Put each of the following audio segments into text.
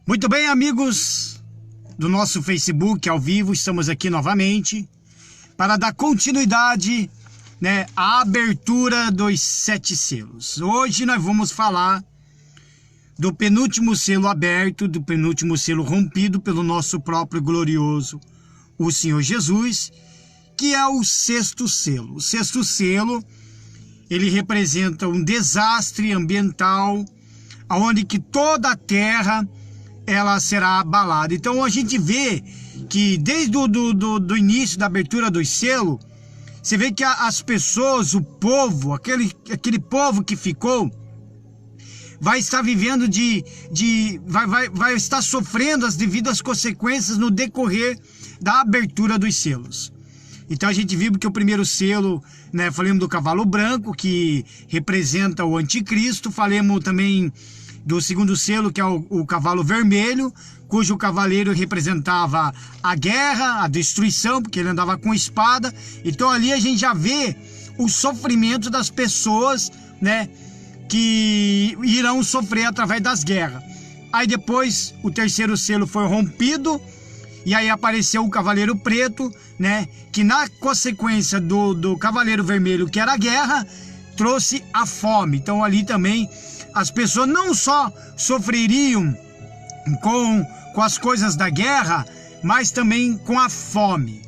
Muito bem, amigos do nosso Facebook ao vivo, estamos aqui novamente para dar continuidade, à abertura dos 7 selos. Hoje nós vamos falar do penúltimo selo aberto, do penúltimo selo rompido pelo nosso próprio glorioso, o Senhor Jesus, que é o 6º selo. O 6º selo, ele representa um desastre ambiental, onde que toda a terra ela será abalada. Então a gente vê que desde o início da abertura do selo, você vê que as pessoas, o povo, aquele povo que ficou, vai estar vivendo vai estar sofrendo as devidas consequências no decorrer da abertura dos selos. Então a gente viu que o primeiro selo, falamos do cavalo branco, que representa o anticristo. Falamos também do segundo selo, que é o cavalo vermelho, cujo cavaleiro representava a guerra, a destruição, porque ele andava com espada. Então ali a gente já vê o sofrimento das pessoas, que irão sofrer através das guerras. Aí depois o terceiro selo foi rompido, e aí apareceu o cavaleiro preto, que na consequência do cavaleiro vermelho, que era a guerra, trouxe a fome. Então ali também as pessoas não só sofreriam com as coisas da guerra, mas também com a fome.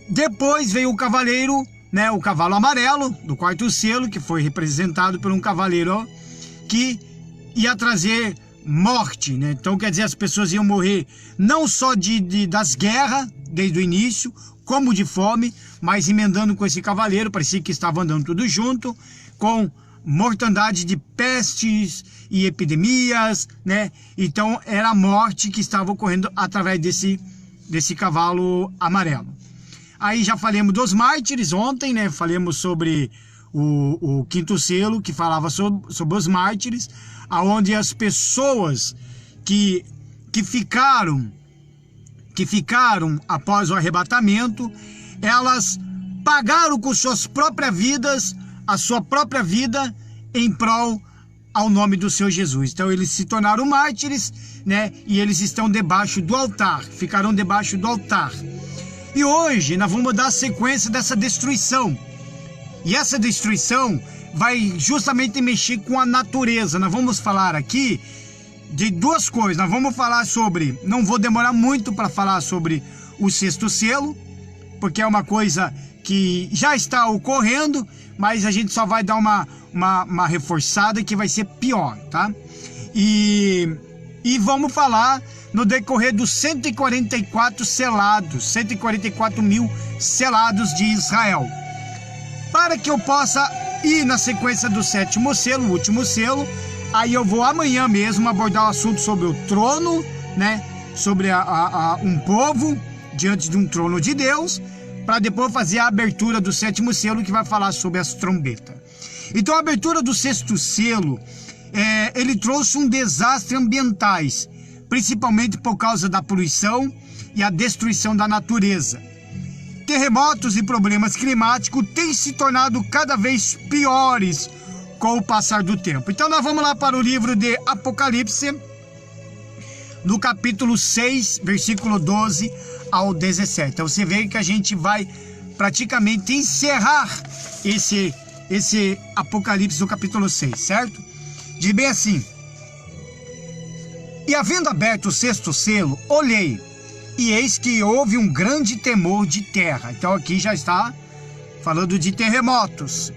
Depois veio o cavaleiro, o cavalo amarelo, do 4º selo, que foi representado por um cavaleiro que ia trazer morte, Então quer dizer, as pessoas iam morrer não só das guerras, desde o início, como de fome, mas emendando com esse cavaleiro, parecia que estavam andando tudo junto, com mortandade de pestes e epidemias, Então era a morte que estava ocorrendo através desse cavalo amarelo. Aí já falamos dos mártires ontem, Falamos sobre o 5º selo, que falava sobre os mártires, aonde as pessoas que ficaram após o arrebatamento, elas pagaram com suas próprias vidas, a sua própria vida, em prol ao nome do Senhor Jesus. Então eles se tornaram mártires, e eles estão debaixo do altar, ficarão debaixo do altar. E hoje nós vamos dar a sequência dessa destruição. E essa destruição vai justamente mexer com a natureza. Nós vamos falar aqui de 2 coisas. Nós vamos falar sobre, não vou demorar muito para falar sobre o 6º selo, porque é uma coisa que já está ocorrendo, mas a gente só vai dar uma reforçada que vai ser pior, tá? E vamos falar no decorrer dos 144 selados, 144 mil selados de Israel. Para que eu possa ir na sequência do 7º selo, o último selo, aí eu vou amanhã mesmo abordar o assunto sobre o trono, sobre um povo diante de um trono de Deus, para depois fazer a abertura do 7º selo, que vai falar sobre as trombetas. Então a abertura do 6º selo, ele trouxe um desastre ambientais, principalmente por causa da poluição e a destruição da natureza. Terremotos e problemas climáticos têm se tornado cada vez piores com o passar do tempo. Então nós vamos lá para o livro de Apocalipse, no capítulo 6, versículo 12 ao 17. Então você vê que a gente vai praticamente encerrar esse Apocalipse do capítulo 6, certo? Diz bem assim: e havendo aberto o 6º selo, olhei, e eis que houve um grande temor de terra. Então aqui já está falando de terremotos.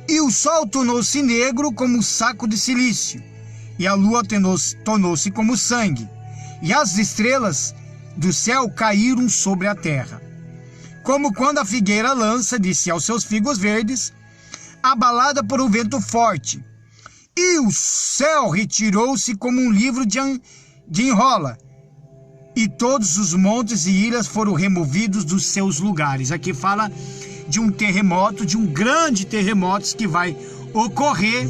E o sol tornou-se negro como um saco de silício, e a lua tornou-se como sangue, e as estrelas do céu caíram sobre a terra. Como quando a figueira lança de si aos seus figos verdes, abalada por um vento forte. E o céu retirou-se como um livro de enrola, e todos os montes e ilhas foram removidos dos seus lugares. Aqui fala de um terremoto, de um grande terremoto que vai ocorrer,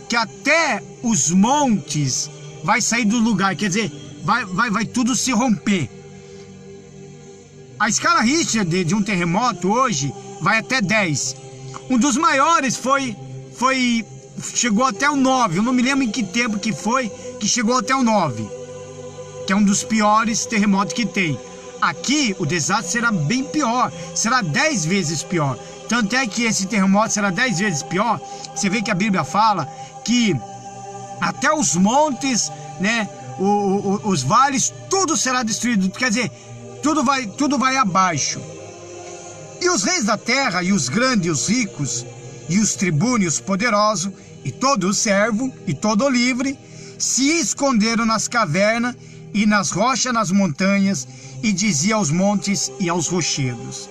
que até os montes vai sair do lugar, quer dizer, vai tudo se romper. A escala Richter de um terremoto hoje vai até 10. Um dos maiores foi chegou até o 9. Eu não me lembro em que tempo que foi que chegou até o 9, que é um dos piores terremotos que tem. Aqui o desastre será bem pior, será 10 vezes pior. Tanto é que esse terremoto será 10 vezes pior. Você vê que a Bíblia fala que até os montes, né, os vales, tudo será destruído. Quer dizer, tudo vai abaixo. E os reis da terra, e os grandes, e os ricos, e os tribunos, e os poderosos, e todo o servo, e todo o livre, se esconderam nas cavernas, e nas rochas, nas montanhas, e dizia aos montes e aos rochedos: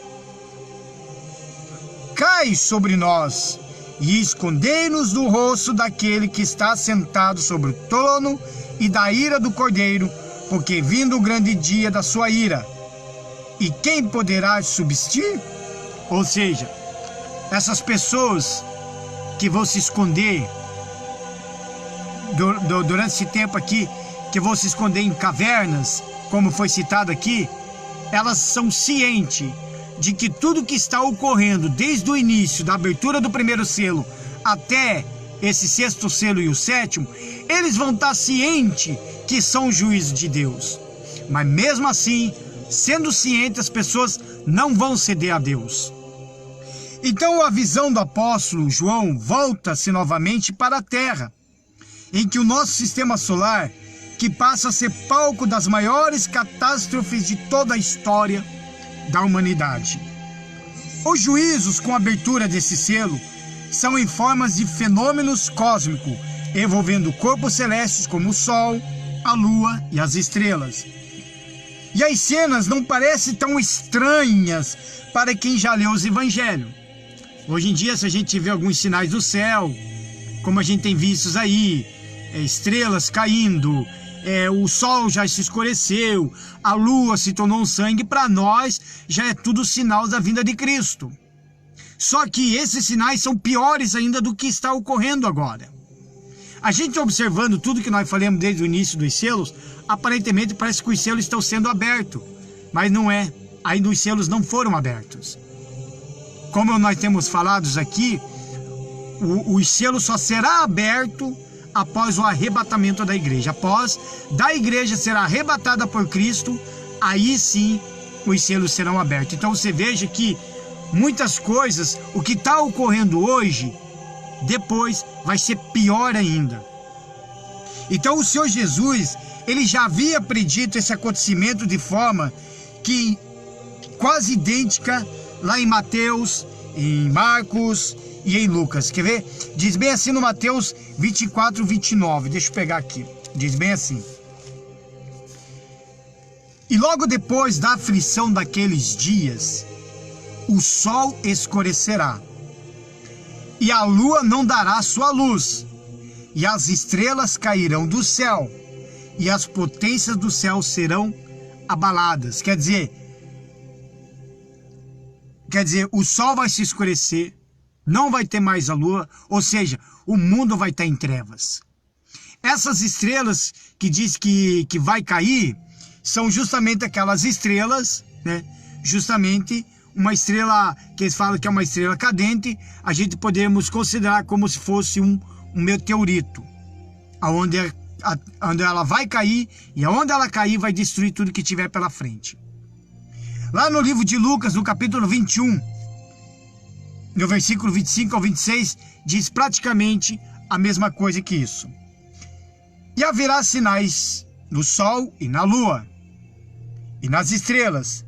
cai sobre nós, e escondei-nos do rosto daquele que está sentado sobre o trono, e da ira do Cordeiro, porque vindo o grande dia da sua ira. E quem poderá subsistir? Ou seja, essas pessoas que vão se esconder durante esse tempo aqui, que vão se esconder em cavernas, como foi citado aqui, elas são cientes de que tudo que está ocorrendo desde o início da abertura do primeiro selo até esse sexto selo e o sétimo, eles vão estar cientes que são o juízo de Deus. Mas mesmo assim, sendo cientes, as pessoas não vão ceder a Deus. Então a visão do apóstolo João volta-se novamente para a Terra, em que o nosso sistema solar, que passa a ser palco das maiores catástrofes de toda a história da humanidade. Os juízos com a abertura desse selo são em formas de fenômenos cósmicos, envolvendo corpos celestes como o Sol, a Lua e as estrelas. E as cenas não parecem tão estranhas para quem já leu os evangelhos. Hoje em dia, se a gente vê alguns sinais do céu, como a gente tem vistos aí, estrelas caindo, o sol já se escureceu, a lua se tornou um sangue, para nós já é tudo sinal da vinda de Cristo. Só que esses sinais são piores ainda do que está ocorrendo agora. A gente observando tudo que nós falamos desde o início dos selos, aparentemente parece que os selos estão sendo abertos, mas não é, ainda os selos não foram abertos. Como nós temos falado aqui, o selo só será aberto após o arrebatamento da igreja. Após da igreja ser arrebatada por Cristo, aí sim os selos serão abertos. Então você veja que muitas coisas, o que está ocorrendo hoje, depois vai ser pior ainda. Então o Senhor Jesus, ele já havia predito esse acontecimento de forma que quase idêntica lá em Mateus, em Marcos e em Lucas. Quer ver? Diz bem assim no Mateus 24, 29. Deixa eu pegar aqui. Diz bem assim: e logo depois da aflição daqueles dias, o sol escurecerá, e a lua não dará sua luz, e as estrelas cairão do céu, e as potências do céu serão abaladas. Quer dizer, o sol vai se escurecer, não vai ter mais a lua, ou seja, o mundo vai estar em trevas. Essas estrelas que diz que vai cair, são justamente aquelas estrelas, né? Justamente uma estrela que eles falam que é uma estrela cadente, a gente podemos considerar como se fosse um meteorito, onde ela vai cair, e aonde ela cair vai destruir tudo que tiver pela frente. Lá no livro de Lucas, no capítulo 21, no versículo 25 ao 26, diz praticamente a mesma coisa que isso. E haverá sinais no sol e na lua, e nas estrelas,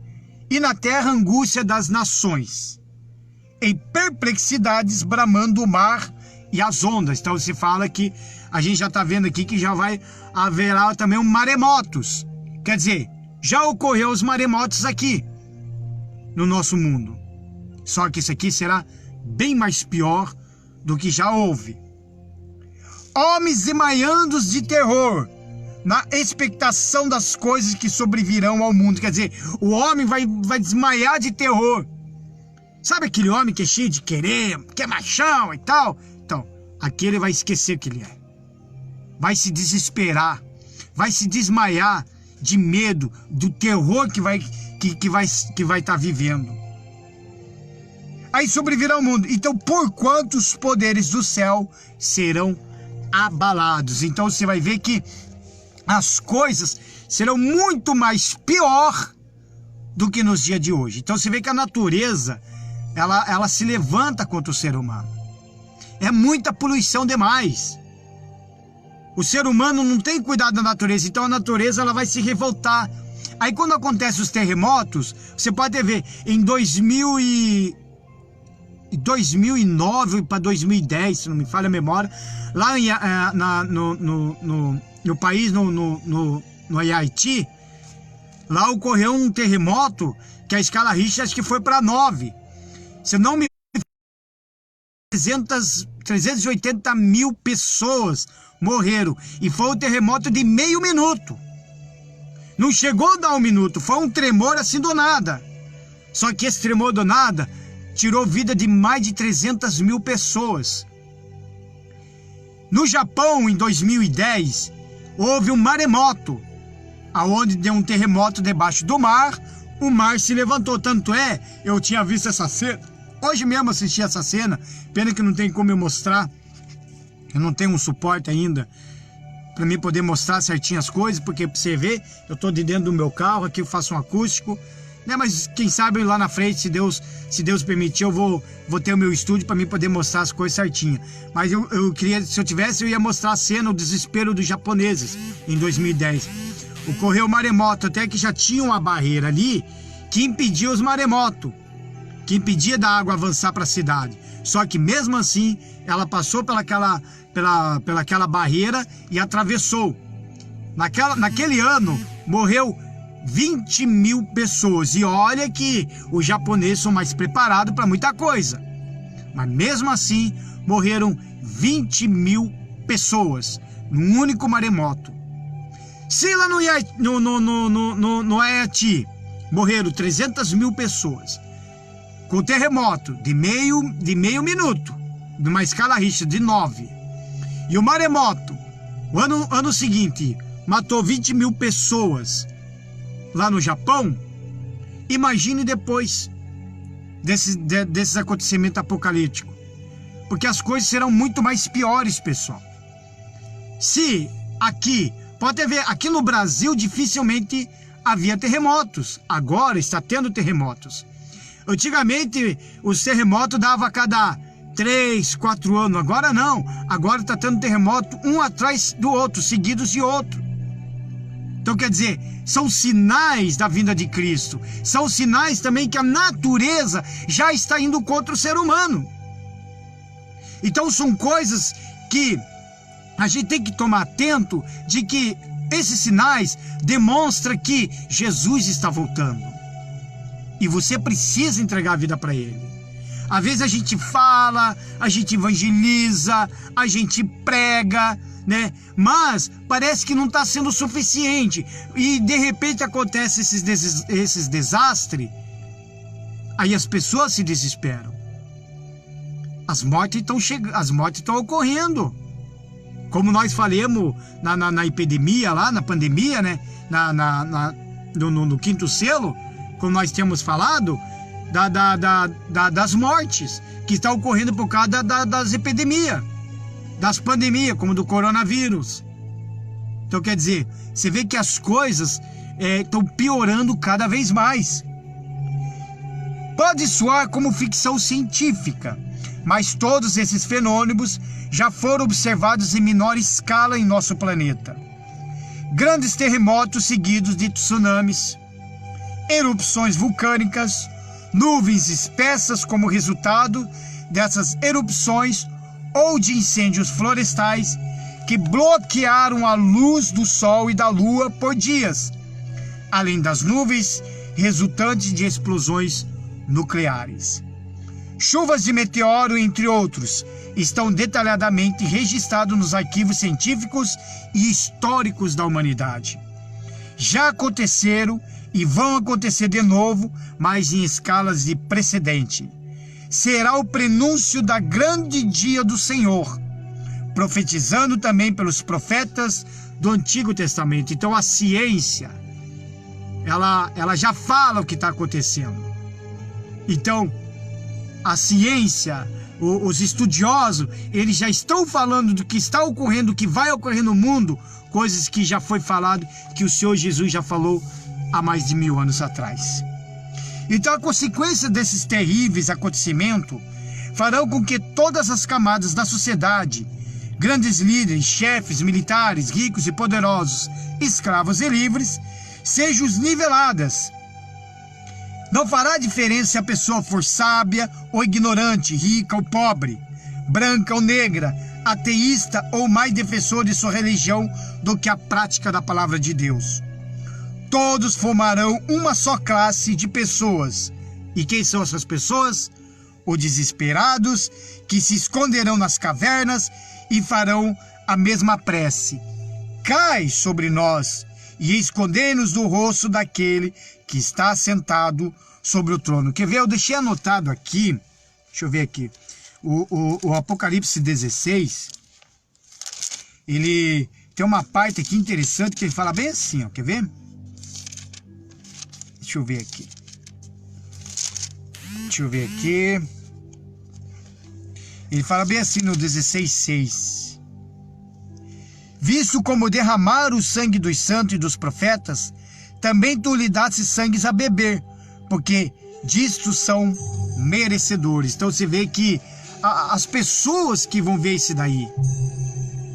e na terra angústia das nações, em perplexidades bramando o mar e as ondas. Então se fala que a gente já está vendo aqui que já haverá também um maremotos. Quer dizer, já ocorreu os maremotos aqui no nosso mundo. Só que isso aqui será bem mais pior do que já houve. Homens desmaiando de terror, na expectação das coisas que sobrevirão ao mundo. Quer dizer, o homem vai desmaiar de terror. Sabe aquele homem que é cheio de querer, que é machão e tal? Então, aquele vai esquecer que ele é. Vai se desesperar, vai se desmaiar de medo, do terror que vai estar vivendo. aí sobrevirá o mundo. Então, porquanto os poderes do céu serão abalados. Então, você vai ver que as coisas serão muito mais pior do que nos dias de hoje. Então, você vê que a natureza, ela se levanta contra o ser humano. É muita poluição demais. O ser humano não tem cuidado da natureza, então a natureza ela vai se revoltar. Aí quando acontecem os terremotos, você pode ver, em 2009 para 2010, se não me falha a memória, lá no país, no Haiti, lá ocorreu um terremoto que a escala Richter acho que foi para 9. Se não me 380 mil pessoas morreram. E foi um terremoto de meio minuto. Não chegou a dar um minuto, foi um tremor assim do nada. Só que esse tremor do nada tirou vida de mais de 300 mil pessoas. No Japão, em 2010, houve um maremoto, aonde deu um terremoto debaixo do mar, o mar se levantou. Tanto é, eu tinha visto essa cena, hoje mesmo assisti essa cena, pena que não tem como eu mostrar, eu não tenho um suporte ainda para mim poder mostrar certinho as coisas, porque pra você ver, eu tô de dentro do meu carro, aqui eu faço um acústico, né? Mas quem sabe lá na frente, se Deus permitir, eu vou ter o meu estúdio para mim poder mostrar as coisas certinho. Mas eu queria, se eu tivesse, eu ia mostrar a cena, o desespero dos japoneses em 2010. Ocorreu o maremoto, até que já tinha uma barreira ali que impedia os maremotos, que impedia da água avançar para a cidade. Só que mesmo assim, ela passou pelaquela barreira e atravessou. Naquele ano, morreu 20 mil pessoas. E olha que os japoneses são mais preparados para muita coisa. Mas mesmo assim, morreram 20 mil pessoas num único maremoto. Se lá no Haiti morreram 300 mil pessoas, com o terremoto de meio minuto, numa escala Richter de 9, e o maremoto, o ano seguinte, matou 20 mil pessoas lá no Japão, imagine depois desses acontecimentos apocalípticos, porque as coisas serão muito mais piores, pessoal. Se aqui, pode ver, aqui no Brasil dificilmente havia terremotos, agora está tendo terremotos. Antigamente os terremotos davam a cada 3, 4 anos, agora não, agora está tendo terremoto um atrás do outro, seguidos de outro. Então quer dizer, são sinais da vinda de Cristo, são sinais também que a natureza já está indo contra o ser humano. Então são coisas que a gente tem que tomar atento, de que esses sinais demonstram que Jesus está voltando. E você precisa entregar a vida para Ele. Às vezes a gente fala, a gente evangeliza, a gente prega, né? Mas parece que não está sendo suficiente. E de repente acontece esses desastres. Aí as pessoas se desesperam. As mortes estão ocorrendo. Como nós falamos na epidemia lá, na pandemia, né? No quinto selo, como nós temos falado, das mortes que estão ocorrendo por causa das epidemias, das pandemias, como do coronavírus. Então quer dizer, você vê que as coisas estão piorando cada vez mais. Pode soar como ficção científica, mas todos esses fenômenos já foram observados em menor escala em nosso planeta. Grandes terremotos seguidos de tsunamis, erupções vulcânicas, nuvens espessas como resultado dessas erupções ou de incêndios florestais que bloquearam a luz do sol e da lua por dias, além das nuvens resultantes de explosões nucleares. Chuvas de meteoro, entre outros, estão detalhadamente registrados nos arquivos científicos e históricos da humanidade. Já aconteceram e vão acontecer de novo, mas em escalas de precedente. Será o prenúncio da grande dia do Senhor, profetizando também pelos profetas do Antigo Testamento. Então a ciência, ela já fala o que está acontecendo. Então, a ciência, os estudiosos, eles já estão falando do que está ocorrendo, do que vai ocorrer no mundo, coisas que já foi falado, que o Senhor Jesus já falou há mais de 1000 anos atrás. Então a consequência desses terríveis acontecimentos farão com que todas as camadas da sociedade, grandes líderes, chefes, militares, ricos e poderosos, escravos e livres, sejam niveladas. Não fará diferença se a pessoa for sábia ou ignorante, rica ou pobre, branca ou negra, ateísta ou mais defensor de sua religião do que a prática da palavra de Deus. Todos formarão uma só classe de pessoas. E quem são essas pessoas? Os desesperados, que se esconderão nas cavernas e farão a mesma prece. Cai sobre nós e escondei-nos do rosto daquele que está sentado sobre o trono. Quer ver? Eu deixei anotado aqui, deixa eu ver aqui, o Apocalipse 16, ele tem uma parte aqui interessante que ele fala bem assim, ó, quer ver? Deixa eu ver aqui. Ele fala bem assim no 16:6. Visto como derramar o sangue dos santos e dos profetas, também tu lhe dasses sangues a beber, porque disto são merecedores. Então você vê que as pessoas que vão ver isso daí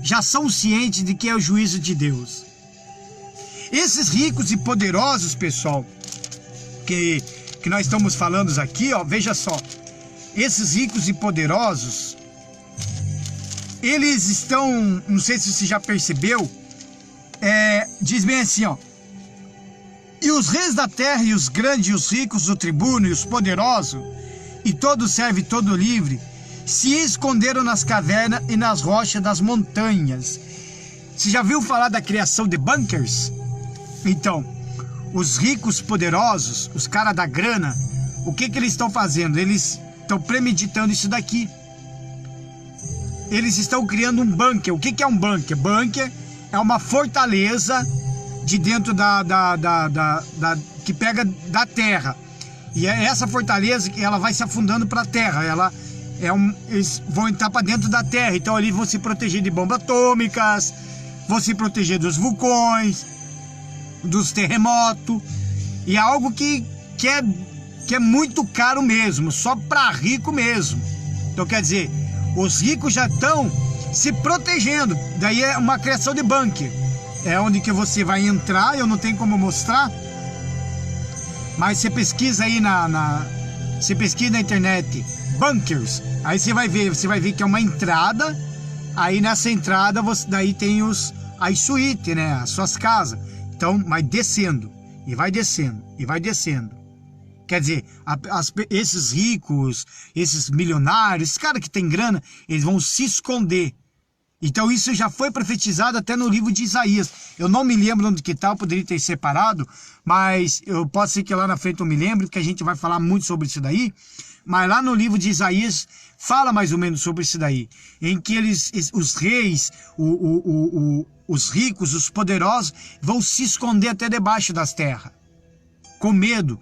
já são cientes de que é o juízo de Deus. Esses ricos e poderosos, pessoal, que nós estamos falando aqui, ó, veja só, esses ricos e poderosos, eles estão, não sei se você já percebeu, diz bem assim, ó, e os reis da terra e os grandes e os ricos, o tribuno e os poderosos, e todo servo e todo livre, se esconderam nas cavernas e nas rochas das montanhas. Você já viu falar da criação de bunkers? Então, os ricos poderosos, os caras da grana, o que eles estão fazendo? Eles estão premeditando isso daqui. Eles estão criando um bunker. O que é um bunker? Bunker é uma fortaleza de dentro que pega da terra. E essa fortaleza, ela vai se afundando para a terra. Eles vão entrar para dentro da terra. Então ali vão se proteger de bombas atômicas, vão se proteger dos vulcões, dos terremotos, e é algo que é muito caro mesmo, só para rico mesmo. Então quer dizer, os ricos já estão se protegendo. Daí é uma criação de bunker, é onde que você vai entrar. Eu não tenho como mostrar, mas você pesquisa aí você pesquisa na internet bunkers, aí você vai ver que é uma entrada. Aí nessa entrada daí tem as suítes, né, as suas casas. Então, vai descendo, e vai descendo, e vai descendo. Quer dizer, esses ricos, esses milionários, esses caras que têm grana, eles vão se esconder. Então, isso já foi profetizado até no livro de Isaías. Eu não me lembro onde que está, eu poderia ter separado, mas pode ser que lá na frente eu me lembre, porque a gente vai falar muito sobre isso daí. Mas lá no livro de Isaías, fala mais ou menos sobre isso daí. Em que os reis, os ricos, os poderosos, vão se esconder até debaixo das terras, com medo,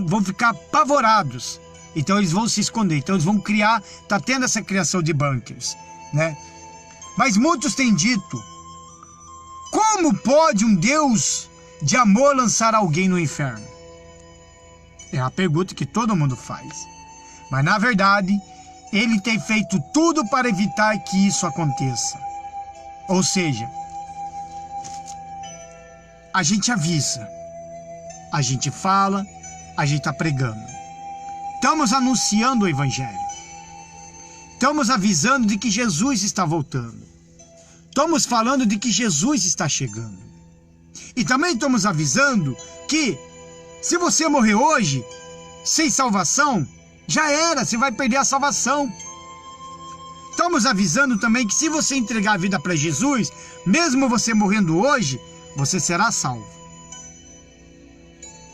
vão ficar apavorados. Então eles vão se esconder, então eles vão criar, está tendo essa criação de bunkers, né? Mas muitos têm dito, como pode um Deus de amor lançar alguém no inferno? É a pergunta que todo mundo faz. Mas na verdade, ele tem feito tudo para evitar que isso aconteça. Ou seja, a gente avisa, a gente fala, a gente está pregando. Estamos anunciando o Evangelho. Estamos avisando de que Jesus está voltando. Estamos falando de que Jesus está chegando. E também estamos avisando que se você morrer hoje, sem salvação, já era, você vai perder a salvação. Estamos avisando também que se você entregar a vida para Jesus, mesmo você morrendo hoje, você será salvo.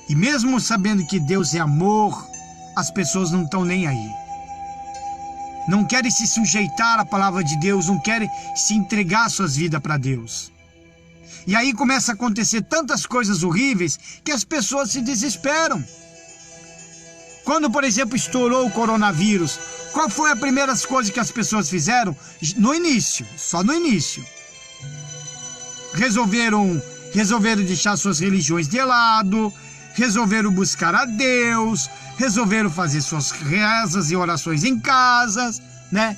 E mesmo sabendo que Deus é amor, as pessoas não estão nem aí. Não querem se sujeitar à palavra de Deus, não querem se entregar suas vidas para Deus. E aí começa a acontecer tantas coisas horríveis que as pessoas se desesperam. Quando, por exemplo, estourou o coronavírus, qual foi a primeira coisa que as pessoas fizeram? No início, só no início. Resolveram deixar suas religiões de lado, resolveram buscar a Deus, resolveram fazer suas rezas e orações em casas, né?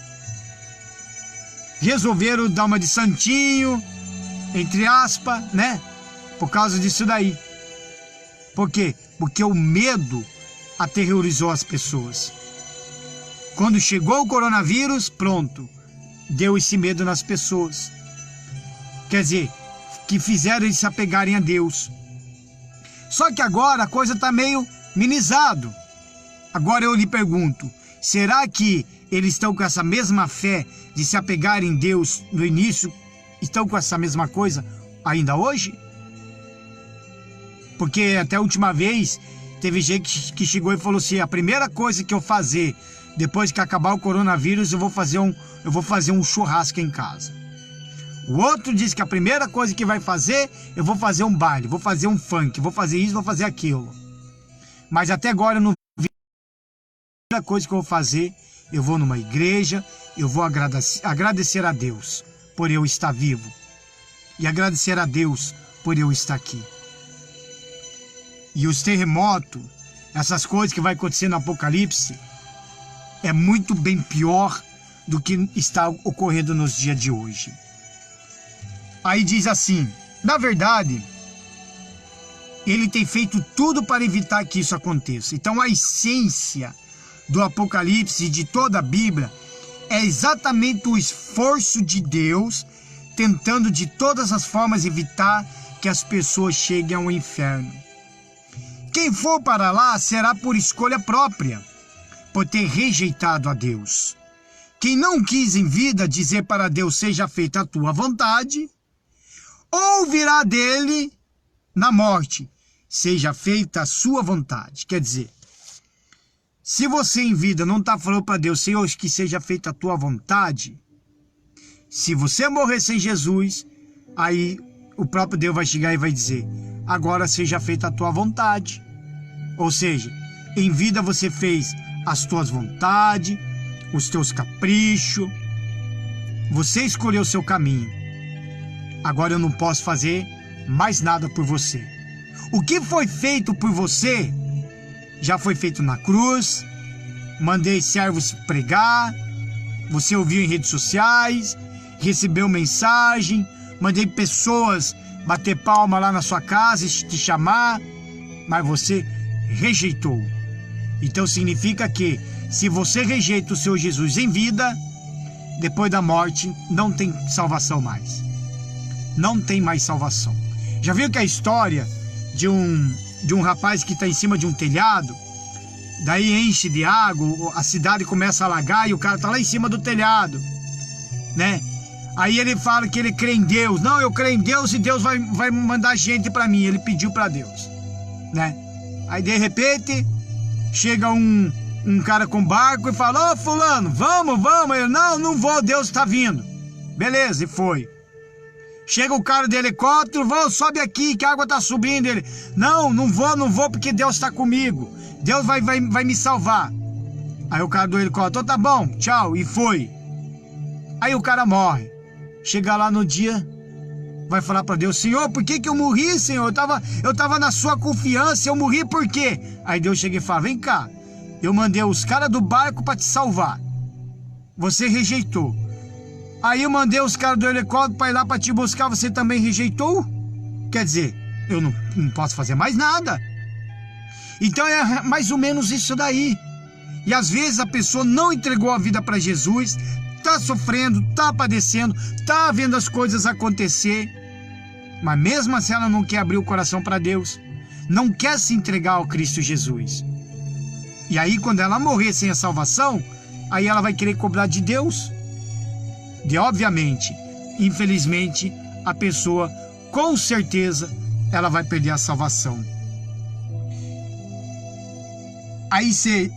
Resolveram dar uma de santinho, entre aspas, né? Por causa disso daí. Por quê? Porque o medo aterrorizou as pessoas. Quando chegou o coronavírus, pronto, deu esse medo nas pessoas. Quer dizer, que fizeram eles se apegarem a Deus. Só que agora a coisa está meio minimizado. Agora eu lhe pergunto, será que eles estão com essa mesma fé de se apegarem em Deus no início? Estão com essa mesma coisa ainda hoje? Porque até a última vez teve gente que chegou e falou assim: a primeira coisa que eu fazer depois que acabar o coronavírus, eu vou fazer um churrasco em casa. O outro disse que a primeira coisa que vai fazer, eu vou fazer um baile, vou fazer um funk, vou fazer isso, vou fazer aquilo. Mas até agora eu não vi. A primeira coisa que eu vou fazer, eu vou numa igreja, eu vou agradecer a Deus por eu estar vivo. E agradecer a Deus por eu estar aqui. E os terremotos, essas coisas que vai acontecer no Apocalipse, é muito bem pior do que está ocorrendo nos dias de hoje. Aí diz assim, na verdade, ele tem feito tudo para evitar que isso aconteça. Então a essência do Apocalipse e de toda a Bíblia é exatamente o esforço de Deus tentando de todas as formas evitar que as pessoas cheguem ao inferno. Quem for para lá será por escolha própria, por ter rejeitado a Deus. Quem não quis em vida dizer para Deus, seja feita a tua vontade, ouvirá dele na morte, seja feita a sua vontade. Quer dizer, se você em vida não está falando para Deus, Senhor, que seja feita a tua vontade, se você morrer sem Jesus, aí o próprio Deus vai chegar e vai dizer, agora seja feita a tua vontade. Ou seja, em vida você fez as tuas vontades, os teus caprichos, você escolheu o seu caminho. Agora eu não posso fazer mais nada por você. O que foi feito por você, já foi feito na cruz, mandei servos pregar, você ouviu em redes sociais, recebeu mensagem, mandei pessoas bater palma lá na sua casa e te chamar, mas você rejeitou. Então significa que se você rejeita o seu Jesus em vida, depois da morte não tem salvação mais. Não tem mais salvação. Já viu que a história de um rapaz que está em cima de um telhado, daí enche de água, a cidade começa a alagar e o cara está lá em cima do telhado, né? Aí ele fala que ele crê em Deus. Não, eu creio em Deus e Deus vai mandar gente para mim. Ele pediu para Deus, né? Aí de repente chega um cara com barco e fala, ô fulano, vamos. Ele, não vou, Deus está vindo. Beleza, e foi. Chega o cara de helicóptero, sobe aqui que a água está subindo. Ele, não vou porque Deus está comigo. Deus vai me salvar. Aí o cara do helicóptero, tá bom, tchau, e foi. Aí o cara morre. Chega lá no dia, vai falar para Deus, Senhor, por que eu morri, Senhor? Eu tava na sua confiança, eu morri por quê? Aí Deus chega e fala, vem cá, eu mandei os caras do barco para te salvar. Você rejeitou. Aí eu mandei os caras do helicóptero para ir lá para te buscar, você também rejeitou? Quer dizer, eu não posso fazer mais nada. Então é mais ou menos isso daí. E às vezes a pessoa não entregou a vida para Jesus, está sofrendo, está padecendo, está vendo as coisas acontecer, mas mesmo assim ela não quer abrir o coração para Deus, não quer se entregar ao Cristo Jesus. E aí quando ela morrer sem a salvação, aí ela vai querer cobrar de Deus. E obviamente, infelizmente, a pessoa, com certeza, ela vai perder a salvação.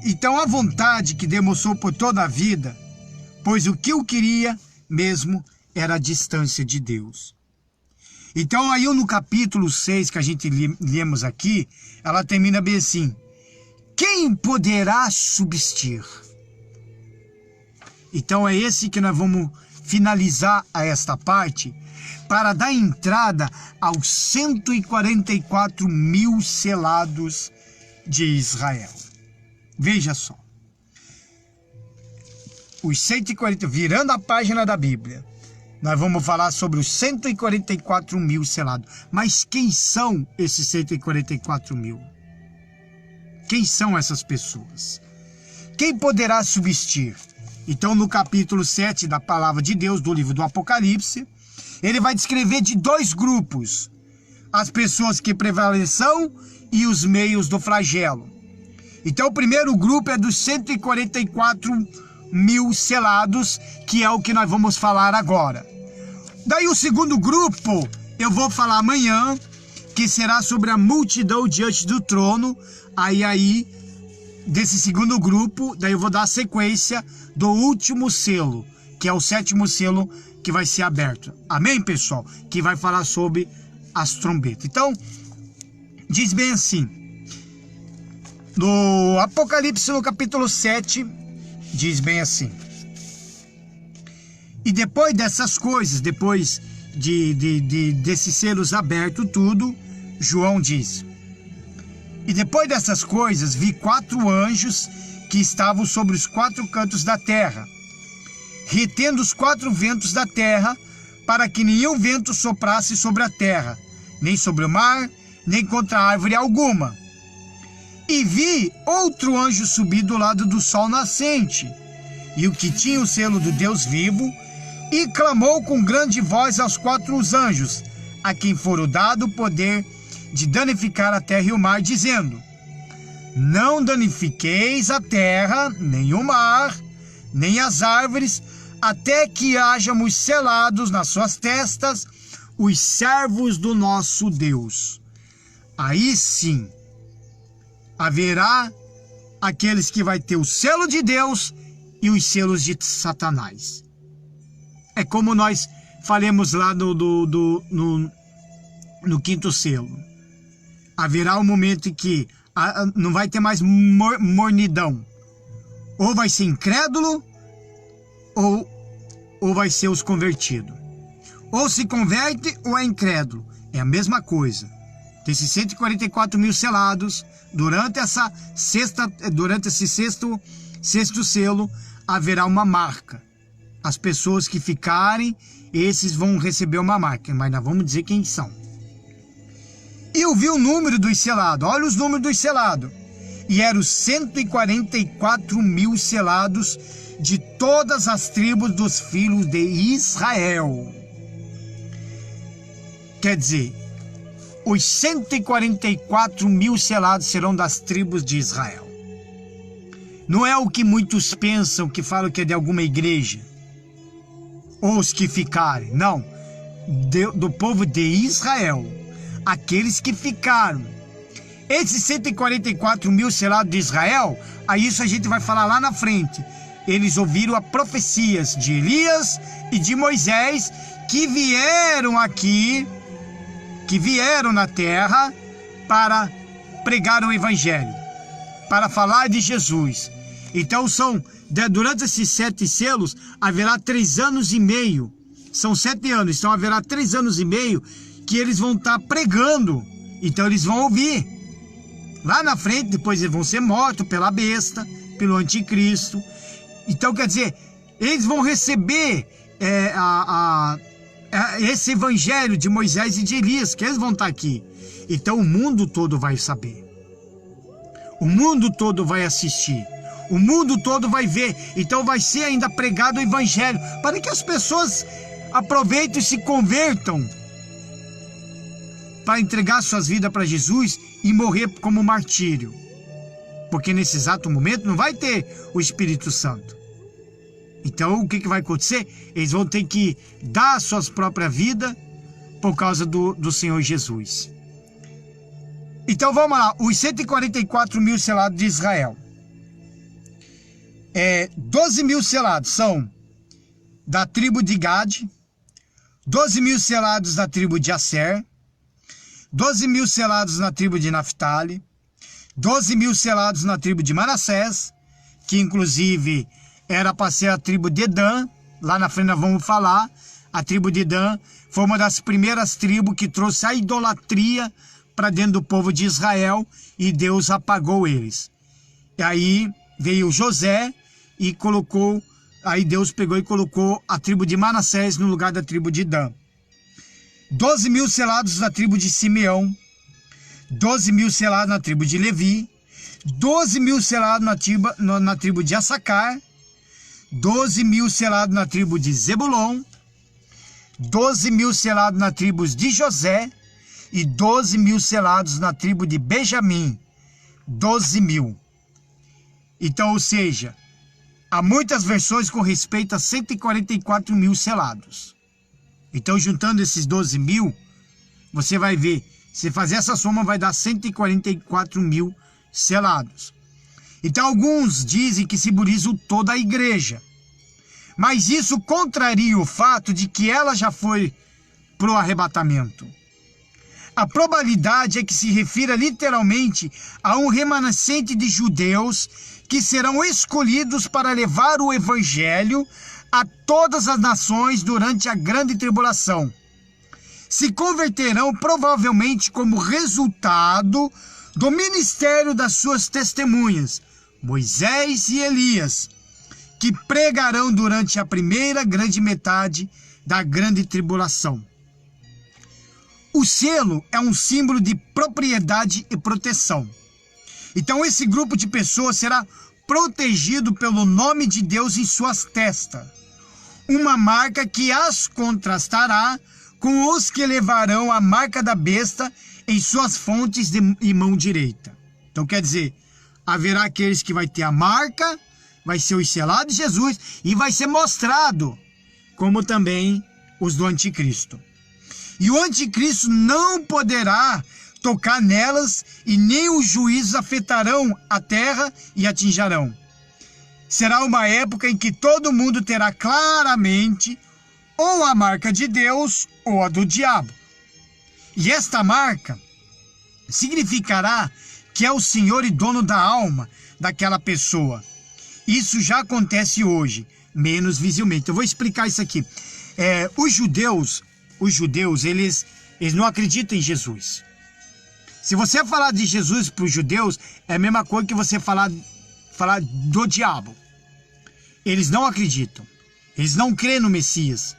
Então a vontade que demonstrou por toda a vida, pois o que eu queria mesmo era a distância de Deus. Então aí no capítulo 6 que a gente lemos aqui, ela termina bem assim, quem poderá subsistir? Então é esse que nós vamos finalizar a esta parte, para dar entrada aos 144 mil selados de Israel. Veja só. Os 140, virando a página da Bíblia, nós vamos falar sobre os 144 mil selados. Mas quem são esses 144 mil? Quem são essas pessoas? Quem poderá subsistir? Então, no capítulo 7 da palavra de Deus, do livro do Apocalipse, ele vai descrever de dois grupos: as pessoas que prevalecerão e os meios do flagelo. Então, o primeiro grupo é dos 144 mil selados, que é o que nós vamos falar agora. Daí o segundo grupo, eu vou falar amanhã, que será sobre a multidão diante do trono. Aí, desse segundo grupo, daí eu vou dar a sequência do último selo, que é o sétimo selo que vai ser aberto. Amém, pessoal? Que vai falar sobre as trombetas. Então, diz bem assim, no Apocalipse, no capítulo 7, diz bem assim: e depois dessas coisas, depois desses selos abertos tudo, João diz: e depois dessas coisas vi 4 anjos que estavam sobre os 4 cantos da terra, retendo os 4 ventos da terra, para que nenhum vento soprasse sobre a terra, nem sobre o mar, nem contra árvore alguma. E vi outro anjo subir do lado do sol nascente, e o que tinha o selo do Deus vivo, e clamou com grande voz aos 4 anjos, a quem fora dado o poder de danificar a terra e o mar, dizendo: não danifiqueis a terra, nem o mar, nem as árvores, até que hajamos selados nas suas testas os servos do nosso Deus. Aí sim haverá aqueles que vai ter o selo de Deus e os selos de Satanás. É como nós falamos lá no quinto selo. Haverá um momento em que não vai ter mais mornidão. Ou vai ser incrédulo, ou vai ser os convertidos. Ou se converte ou é incrédulo. É a mesma coisa. Desses 144 mil selados, durante esse sexto selo, haverá uma marca. As pessoas que ficarem, esses vão receber uma marca, mas nós vamos dizer quem são. E eu vi o número dos selados, olha os números dos selados. E eram 144 mil selados de todas as tribos dos filhos de Israel. Quer dizer, os 144 mil selados serão das tribos de Israel. Não é o que muitos pensam, que falam que é de alguma igreja, ou os que ficarem. Não, do povo de Israel, aqueles que ficaram. Esses 144 mil selados de Israel, a isso a gente vai falar lá na frente. Eles ouviram as profecias de Elias e de Moisés, que vieram aqui, que vieram na terra para pregar o evangelho, para falar de Jesus. Então durante esses 7 selos, haverá 3 anos e meio. São 7 anos, então haverá 3 anos e meio que eles vão estar pregando. Então eles vão ouvir. Lá na frente, depois eles vão ser mortos pela besta, pelo anticristo. Então, quer dizer, eles vão receber esse evangelho de Moisés e de Elias, que eles vão estar aqui. Então o mundo todo vai saber. O mundo todo vai assistir. O mundo todo vai ver. Então vai ser ainda pregado o evangelho, para que as pessoas aproveitem e se convertam, para entregar suas vidas para Jesus e morrer como martírio. Porque nesse exato momento não vai ter o Espírito Santo. Então o que vai acontecer? Eles vão ter que dar a sua própria vida por causa do Senhor Jesus. Então vamos lá, os 144 mil selados de Israel. 12 mil selados são da tribo de Gade, 12 mil selados da tribo de Aser, 12 mil selados na tribo de Naftali, 12.000 selados na tribo de Manassés, que inclusive era para ser a tribo de Dan. Lá na frente nós vamos falar. A tribo de Dan foi uma das primeiras tribos que trouxe a idolatria para dentro do povo de Israel e Deus apagou eles. E aí veio José e colocou, aí Deus pegou e colocou a tribo de Manassés no lugar da tribo de Dan. 12.000 selados na tribo de Simeão, 12.000 selados na tribo de Levi, 12.000 selados na tribo de Assacar, 12.000 selados na tribo de Zebulon, 12.000 selados na tribo de José e 12.000 selados na tribo de Benjamim. 12.000. Então, ou seja, há muitas versões com respeito a 144.000 selados. Então, juntando esses 12.000, você vai ver, se fazer essa soma vai dar 144.000 selados. Então, alguns dizem que simboliza toda a igreja. Mas isso contraria o fato de que ela já foi para o arrebatamento. A probabilidade é que se refira literalmente a um remanescente de judeus que serão escolhidos para levar o evangelho a todas as nações durante a grande tribulação. Se converterão provavelmente como resultado do ministério das suas testemunhas, Moisés e Elias, que pregarão durante a primeira grande metade da grande tribulação. O selo é um símbolo de propriedade e proteção. Então esse grupo de pessoas será protegido pelo nome de Deus em suas testas, uma marca que as contrastará com os que levarão a marca da besta em suas fontes e mão direita. Então quer dizer, haverá aqueles que vai ter a marca, vai ser os selados de Jesus e vai ser mostrado, como também os do anticristo. E o anticristo não poderá tocar nelas e nem os juízos afetarão a terra e atingirão. Será uma época em que todo mundo terá claramente ou a marca de Deus ou a do diabo. E esta marca significará que é o Senhor e dono da alma daquela pessoa. Isso já acontece hoje, menos visivelmente. Eu vou explicar isso aqui. Os judeus, eles não acreditam em Jesus. Se você falar de Jesus para os judeus, é a mesma coisa que você falar do diabo. Eles não acreditam. Eles não creem no Messias.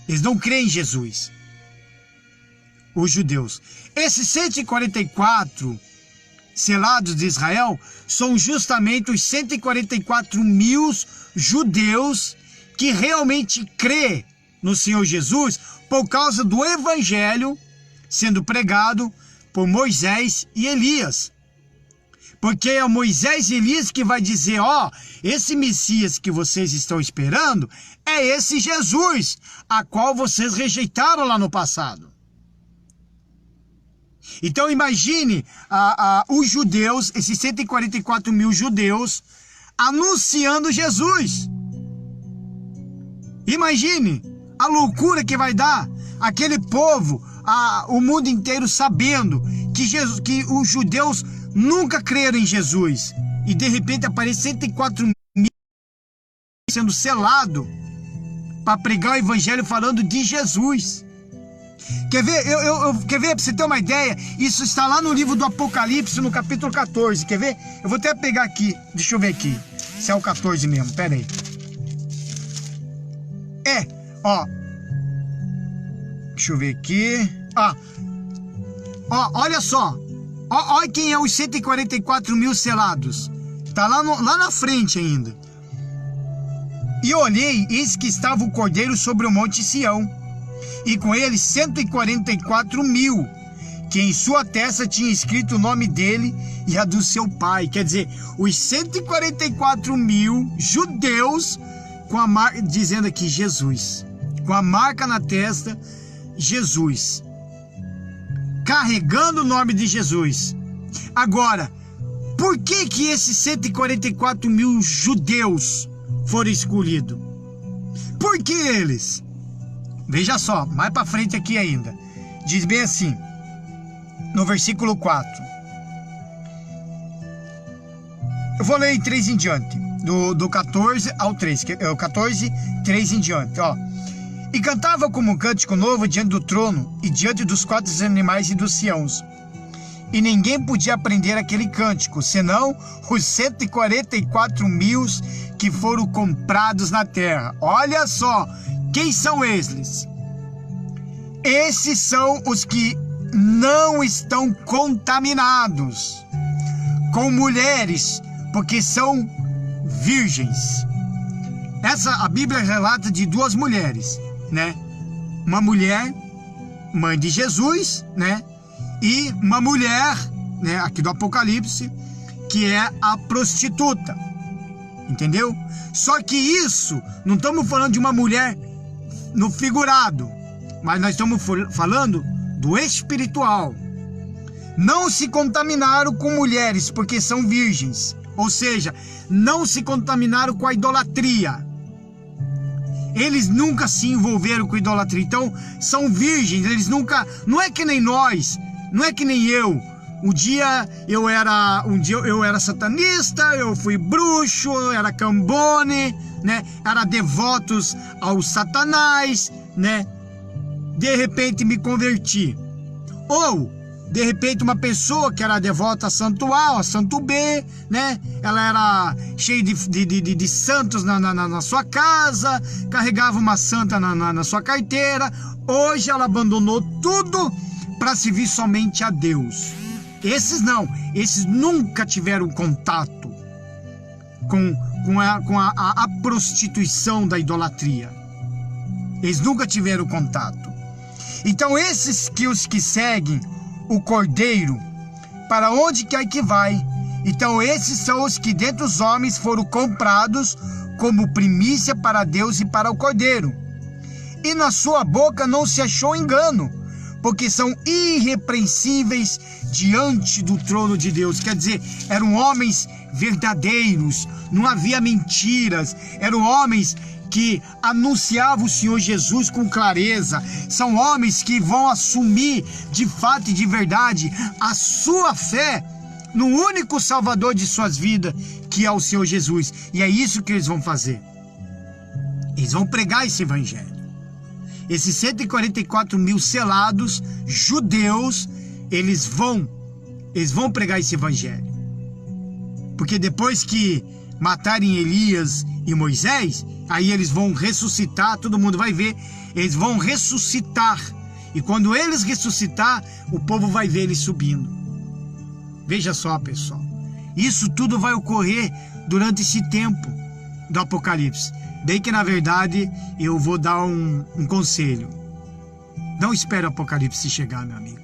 Eles não creem em Jesus. Os judeus. Esses 144 selados de Israel são justamente os 144.000 judeus que realmente crê no Senhor Jesus por causa do evangelho sendo pregado por Moisés e Elias. Porque é Moisés e Elias que vai dizer, esse Messias que vocês estão esperando é esse Jesus, a qual vocês rejeitaram lá no passado. Então imagine os judeus, esses 144.000 judeus, anunciando Jesus. Imagine a loucura que vai dar aquele povo, o mundo inteiro sabendo que os judeus nunca creram em Jesus. E de repente aparece 104.000 sendo selado para pregar o evangelho falando de Jesus. Quer ver? Quer ver? Para você ter uma ideia, isso está lá no livro do Apocalipse, no capítulo 14. Quer ver? Eu vou até pegar aqui. Deixa eu ver aqui. Se é o 14 mesmo. Pera aí. Deixa eu ver aqui. Olha só. Olha quem é os 144.000 selados. Está lá na frente ainda. E olhei, eis que estava o Cordeiro sobre o monte Sião, e com ele 144.000, que em sua testa tinha escrito o nome dele e a do seu pai. Quer dizer, os 144.000 judeus com a marca, dizendo aqui Jesus, com a marca na testa, Jesus, carregando o nome de Jesus. Agora, por que esses 144.000 judeus foram escolhidos? Por que eles? Veja só, mais para frente aqui ainda. Diz bem assim, no versículo 4. Eu vou ler em 3 em diante, do 14 ao 3, que é o 14, 3 em diante, ó. E cantava como um cântico novo diante do trono e diante dos 4 animais e dos anciãos. E ninguém podia aprender aquele cântico, senão os 144 mil que foram comprados na terra. Olha só, quem são eles? Esses são os que não estão contaminados com mulheres, porque são virgens. A Bíblia relata de 2 mulheres, né? Uma mulher, mãe de Jesus, né? E uma mulher, né, aqui do Apocalipse, que é a prostituta. Entendeu? Só que isso, não estamos falando de uma mulher no figurado, mas nós estamos falando do espiritual. Não se contaminaram com mulheres, porque são virgens. Ou seja, não se contaminaram com a idolatria. Eles nunca se envolveram com idolatria. Então, são virgens. Eles nunca... Não é que nem nós. Não é que nem eu. Um dia eu era satanista, eu fui bruxo, eu era cambone, né? Era devotos ao Satanás, né? De repente me converti. Ou, de repente, uma pessoa que era devota a Santo A, a Santo B, né? Ela era cheia de santos na sua casa, carregava uma santa na sua carteira. Hoje ela abandonou tudo para servir somente a Deus. Esses não, esses nunca tiveram contato com a prostituição da idolatria. Eles nunca tiveram contato. Então esses os que seguem o Cordeiro, para onde quer que vai, então esses são os que dentre os homens foram comprados como primícia para Deus e para o Cordeiro. E na sua boca não se achou engano, porque são irrepreensíveis diante do trono de Deus. Quer dizer, eram homens verdadeiros, não havia mentiras, eram homens que anunciavam o Senhor Jesus com clareza. São homens que vão assumir de fato e de verdade a sua fé no único Salvador de suas vidas, que é o Senhor Jesus. E é isso que eles vão fazer. Eles vão pregar esse evangelho. Esses 144 mil selados judeus, eles vão pregar esse evangelho. Porque depois que matarem Elias e Moisés, aí eles vão ressuscitar, todo mundo vai ver, eles vão ressuscitar. E quando eles ressuscitar, o povo vai ver eles subindo. Veja só, pessoal, isso tudo vai ocorrer durante esse tempo do Apocalipse. Daí que, na verdade, eu vou dar um conselho. Não espere o Apocalipse chegar, meu amigo.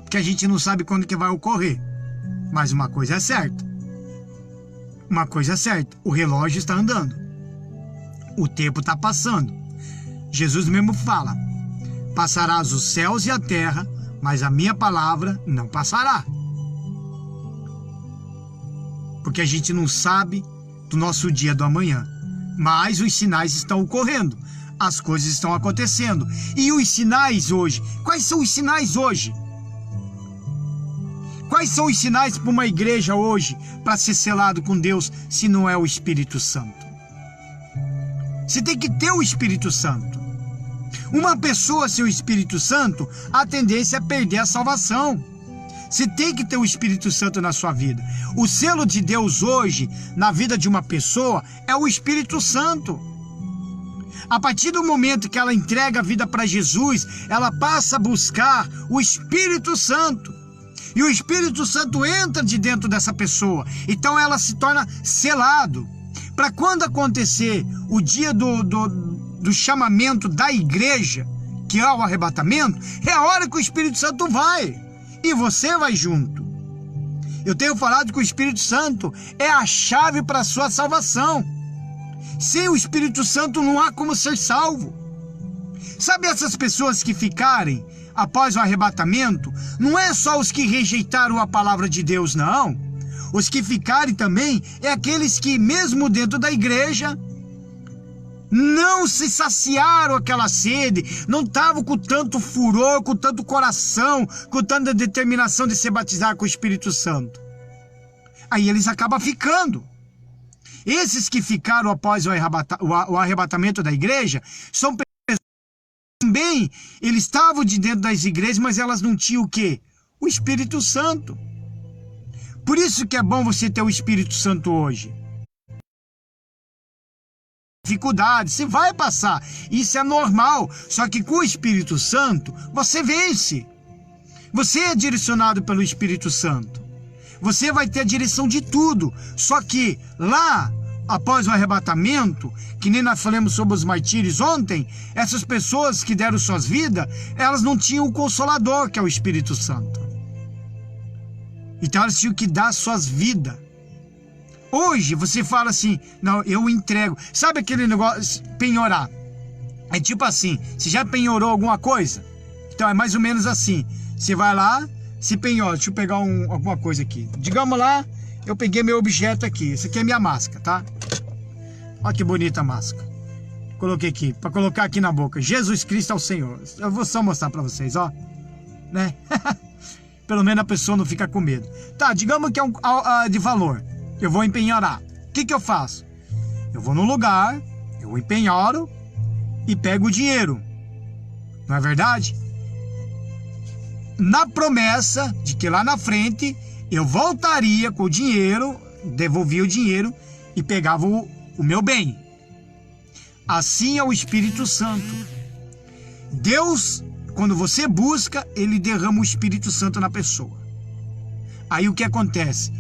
Porque a gente não sabe quando que vai ocorrer. Mas uma coisa é certa. Uma coisa é certa. O relógio está andando. O tempo está passando. Jesus mesmo fala: passarás os céus e a terra, mas a minha palavra não passará. Porque a gente não sabe do nosso dia do amanhã. Mas os sinais estão ocorrendo, as coisas estão acontecendo. E os sinais hoje? Quais são os sinais hoje? Quais são os sinais para uma igreja hoje para ser selado com Deus, se não é o Espírito Santo? Você tem que ter o Espírito Santo. Uma pessoa sem o Espírito Santo, a tendência é perder a salvação. Você tem que ter o Espírito Santo na sua vida. O selo de Deus hoje, na vida de uma pessoa, é o Espírito Santo. A partir do momento que ela entrega a vida para Jesus, ela passa a buscar o Espírito Santo. E o Espírito Santo entra de dentro dessa pessoa. Então ela se torna selado. Para quando acontecer o dia do chamamento da igreja, que é o arrebatamento, é a hora que o Espírito Santo vai. E você vai junto. Eu tenho falado que o Espírito Santo é a chave para a sua salvação. Sem o Espírito Santo não há como ser salvo. Sabe essas pessoas que ficarem após o arrebatamento? Não é só os que rejeitaram a palavra de Deus, não. Os que ficarem também é aqueles que, mesmo dentro da igreja, não se saciaram aquela sede, não estavam com tanto furor, com tanto coração, com tanta determinação de se batizar com o Espírito Santo. aí eles acabam ficando. Esses que ficaram após o arrebatamento da igreja são pessoas que também, eles estavam de dentro das igrejas, mas elas não tinham o quê? O Espírito Santo. Por isso que é bom você ter o Espírito Santo hoje. Dificuldade, você vai passar, isso é normal, só que com o Espírito Santo você vence. Você é direcionado pelo Espírito Santo. Você vai ter a direção de tudo. Só que lá, após o arrebatamento, que nem nós falamos sobre os martírios ontem, essas pessoas que deram suas vidas, elas não tinham o Consolador, que é o Espírito Santo. Então elas tinham que dar suas vidas. Hoje você fala assim, não, eu entrego. Sabe aquele negócio, penhorar? É tipo assim, você já penhorou alguma coisa? Então é mais ou menos assim. Você vai lá, se penhora. Deixa eu pegar alguma coisa aqui. Digamos lá, eu peguei meu objeto aqui. Isso aqui é minha máscara, tá? Olha que bonita a máscara. Coloquei aqui, para colocar aqui na boca. Jesus Cristo é o Senhor. Eu vou só mostrar para vocês, ó. Né? Pelo menos a pessoa não fica com medo. Tá, digamos que é de valor. Eu vou empenhorar. O que eu faço? Eu vou no lugar, eu empenhoro e pego o dinheiro. Não é verdade? Na promessa de que lá na frente eu voltaria com o dinheiro, devolvia o dinheiro e pegava o meu bem. Assim é o Espírito Santo. Deus, quando você busca, ele derrama o Espírito Santo na pessoa. Aí o que acontece?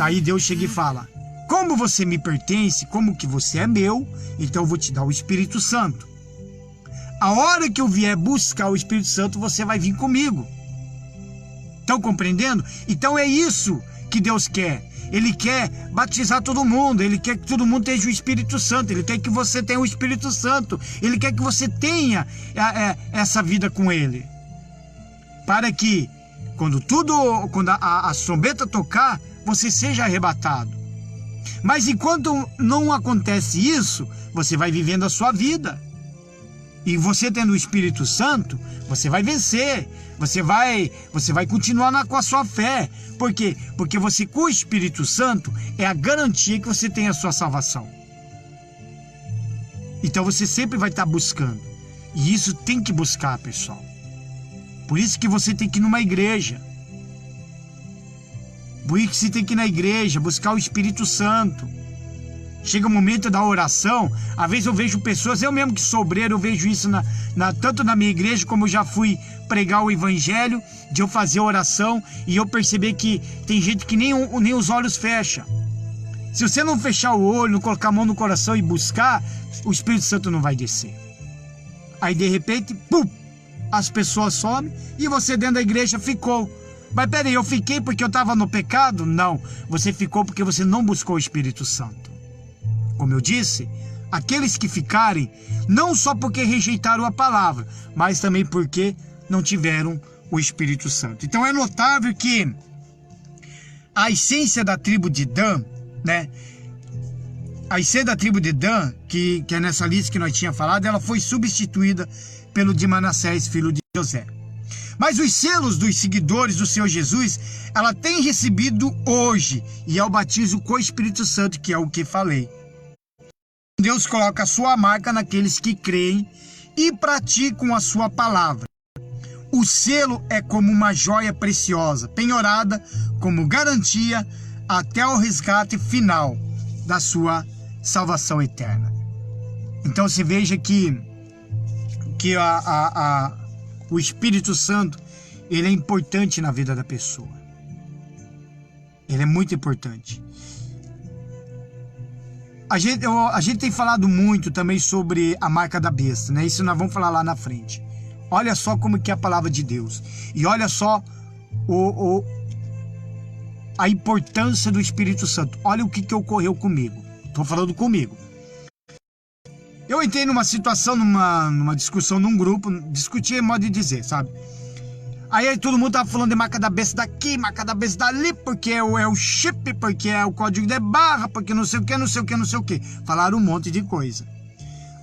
Aí Deus chega e fala, como você me pertence, como que você é meu, então eu vou te dar o Espírito Santo. A hora que eu vier buscar o Espírito Santo, você vai vir comigo. Estão compreendendo? Então é isso que Deus quer. Ele quer batizar todo mundo, ele quer que todo mundo tenha o Espírito Santo, ele quer que você tenha o Espírito Santo, ele quer que você tenha essa vida com ele. Para que, quando a trombeta tocar, você seja arrebatado. Mas enquanto não acontece isso, você vai vivendo a sua vida. E você tendo o Espírito Santo, você vai vencer. Você vai continuar com a sua fé. Por quê? Porque você com o Espírito Santo é a garantia que você tem a sua salvação. Então você sempre vai estar buscando. E isso tem que buscar, pessoal. Por isso que você tem que ir numa igreja. Por isso que você tem que ir na igreja, buscar o Espírito Santo. Chega o momento da oração, às vezes eu vejo pessoas, eu mesmo que sou obreiro, eu vejo isso tanto na minha igreja, como eu já fui pregar o evangelho, de eu fazer oração, e eu perceber que tem gente que nem os olhos fecha. Se você não fechar o olho, não colocar a mão no coração e buscar, o Espírito Santo não vai descer. Aí de repente, pum, as pessoas somem e você dentro da igreja ficou. Mas peraí, eu fiquei porque eu estava no pecado? Não, você ficou porque você não buscou o Espírito Santo. Como eu disse, aqueles que ficarem, não só porque rejeitaram a palavra, mas também porque não tiveram o Espírito Santo. Então é notável que a essência da tribo de Dan, né? A essência da tribo de Dan, que é nessa lista que nós tínhamos falado, ela foi substituída pelo de Manassés, filho de José. Mas os selos dos seguidores do Senhor Jesus, ela tem recebido hoje, e é o batismo com o Espírito Santo, que é o que falei. Deus coloca a sua marca naqueles que creem e praticam a sua palavra. O selo é como uma joia preciosa, penhorada como garantia até o resgate final da sua salvação eterna. Então se veja que o Espírito Santo, ele é importante na vida da pessoa. Ele é muito importante. A gente tem falado muito também sobre a marca da besta, né? Isso nós vamos falar lá na frente. Olha só como que é a palavra de Deus. E olha só a importância do Espírito Santo. Olha o que ocorreu comigo. Estou falando comigo. Eu entrei numa situação, numa discussão num grupo, discutir é modo de dizer, sabe? Aí todo mundo tava falando de marca da besta daqui, marca da besta dali, porque é o chip, porque é o código de barra, porque não sei o que, não sei o que, não sei o que. Falaram um monte de coisa.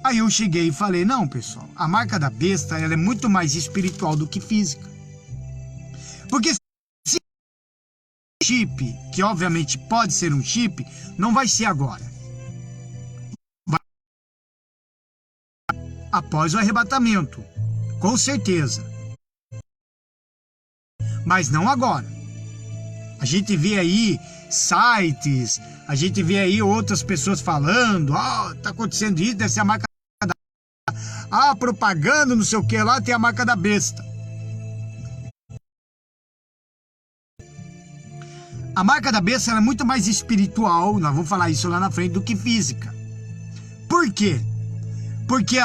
Aí eu cheguei e falei, não, pessoal, a marca da besta, ela é muito mais espiritual do que física. Porque se chip, que obviamente pode ser um chip, não vai ser agora. Vai após o arrebatamento, com certeza. Mas não agora. A gente vê aí sites, a gente vê aí outras pessoas falando, tá acontecendo isso, deve ser a marca da... propaganda, não sei o que lá, tem a marca da besta. A marca da besta é muito mais espiritual, nós vamos falar isso lá na frente, do que física. Por quê? Porque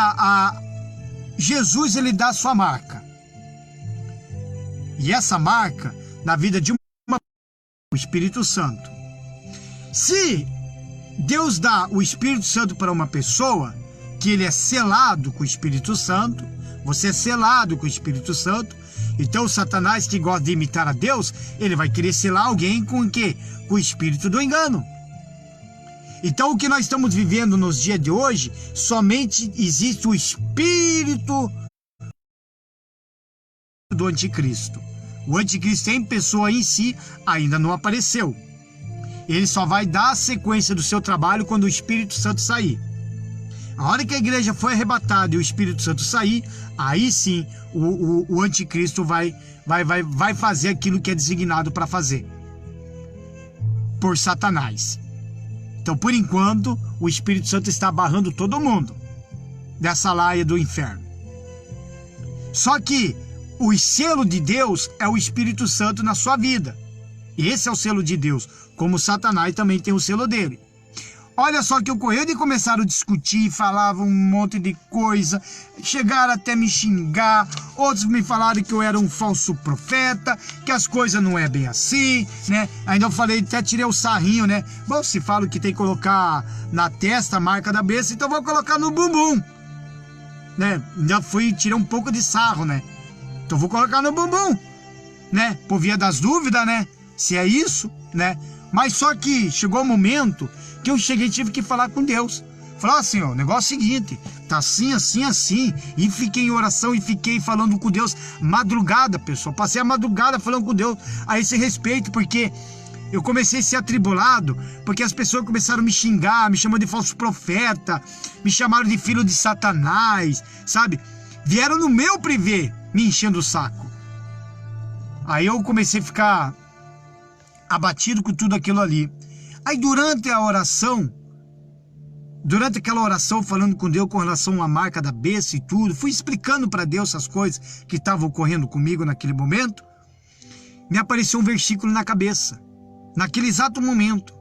Jesus, ele dá a sua marca. E essa marca, na vida de o Espírito Santo. Se Deus dá o Espírito Santo para uma pessoa, que ele é selado com o Espírito Santo, você é selado com o Espírito Santo, então o Satanás, que gosta de imitar a Deus, ele vai querer selar alguém com o quê? Com o espírito do engano. Então o que nós estamos vivendo nos dias de hoje, somente existe o espírito do anticristo. O anticristo em pessoa em si ainda não apareceu. Ele só vai dar a sequência do seu trabalho quando o Espírito Santo sair. A hora que a igreja foi arrebatada e o Espírito Santo sair, aí sim o anticristo vai fazer aquilo que é designado para fazer por Satanás. Então, por enquanto, o Espírito Santo está barrando todo mundo dessa laia do inferno. Só que o selo de Deus é o Espírito Santo na sua vida. Esse é o selo de Deus, como Satanás também tem o selo dele. Olha só que ocorreu, e começaram a discutir, falavam um monte de coisa, chegaram até me xingar, outros me falaram que eu era um falso profeta, que as coisas não é bem assim, né? Ainda eu falei, até tirei o sarrinho, né? Bom, se fala que tem que colocar na testa a marca da besta, então vou colocar no bumbum, né? Ainda fui tirar um pouco de sarro, né? Então vou colocar no bumbum, né? Por via das dúvidas, né? Se é isso, né? Mas só que chegou o momento que eu tive que falar com Deus. Falar assim, ó, o negócio é o seguinte, tá assim, assim, assim. E fiquei em oração e fiquei falando com Deus madrugada, pessoal. Passei a madrugada falando com Deus a esse respeito, porque eu comecei a ser atribulado, porque as pessoas começaram a me xingar, me chamando de falso profeta, me chamaram de filho de Satanás, sabe? Vieram no meu privê me enchendo o saco. Aí eu comecei a ficar abatido com tudo aquilo ali. Aí durante aquela oração, falando com Deus com relação à marca da besta e tudo, fui explicando para Deus essas coisas que estavam ocorrendo comigo naquele momento, me apareceu um versículo na cabeça, naquele exato momento,